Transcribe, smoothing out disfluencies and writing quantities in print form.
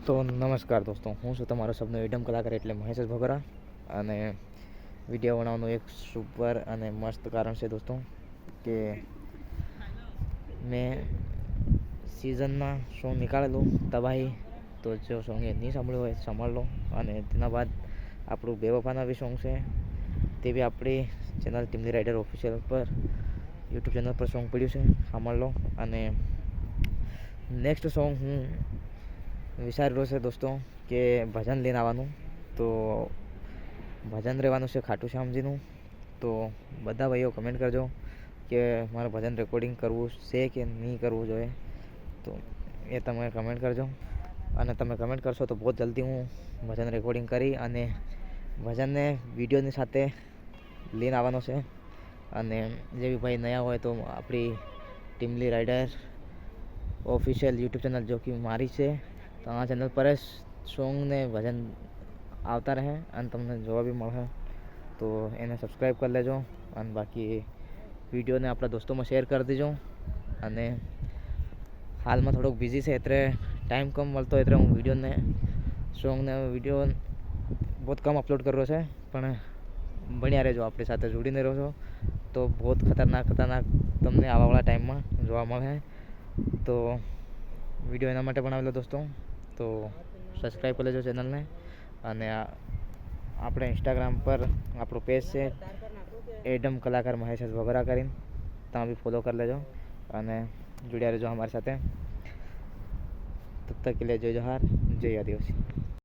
તો નમસ્કાર દોસ્તો, હું છું તમારો સબનો એડમ કલાકાર એટલે મહેશ ભગરા. અને વિડીયો બનાવવાનું એક સુપર અને મસ્ત કારણ છે દોસ્તો કે મેં સિઝનમાં સોંગ નીકાળેલું તબાહી. તો જો સોંગ એ નહીં સાંભળ્યું હોય સાંભળ લો. અને તેના બાદ આપણું બેવફાના બી સોંગ છે, તે બી આપણી ચેનલ ટીમલી રાઇડર ઓફિશિયલ પર યુટ્યુબ ચેનલ પર સોંગ પડ્યું છે, સાંભળ લો. અને નેક્સ્ટ સોંગ હું વિચારી રહ્યો છે દોસ્તો કે ભજન લઈને આવવાનું. તો ભજન રહેવાનું છે ખાટુ શ્યામજીનું. તો બધા ભાઈઓ કમેન્ટ કરજો કે મારે ભજન રેકોર્ડિંગ કરવું છે કે નહીં કરવું જોઈએ. તો એ તમે કમેન્ટ કરજો, અને તમે કમેન્ટ કરશો તો બહુ જલ્દી હું ભજન રેકોર્ડિંગ કરી અને ભજનને વિડીયોની સાથે લઈને આવવાનો છે. અને જે બી ભાઈ નયા હોય તો આપણી ટીમલી રાઇડર ઓફિશિયલ યુટ્યુબ ચેનલ જો કે મારી છે, તો આ ચેનલ પર જ સોંગ ને ભજન આવતા રહે અને તમને જોવા બી મળે. તો એને સબસ્ક્રાઈબ કરી લેજો અને બાકી વિડીયોને આપણા દોસ્તોમાં શેર કરી દેજો. અને હાલમાં થોડોક બિઝી છે એટલે ટાઈમ કમ મળતો, એટલે હું વિડીયોને સોંગને વિડીયો બહુ કમ અપલોડ કર્યો છે. પણ બન્યા રહેજો, આપણી સાથે જોડીને રહેજો તો બહુ ખતરનાક તમને આવાવાળા ટાઈમમાં જોવા મળે. તો વિડીયો એના માટે બનાવેલો દોસ્તો. તો સબસ્ક્રાઈબ કરી લેજો ચેનલને. અને આપણે ઇન્સ્ટાગ્રામ પર આપણું પેજ છે એડમ કલાકાર મહેશ વગેરા કરીને, ત્યાં બી ફોલો કરી લેજો અને જોડ્યા રહેજો અમારી સાથે. તબ તક કે લે જય જોહાર, જય આદિવાસી.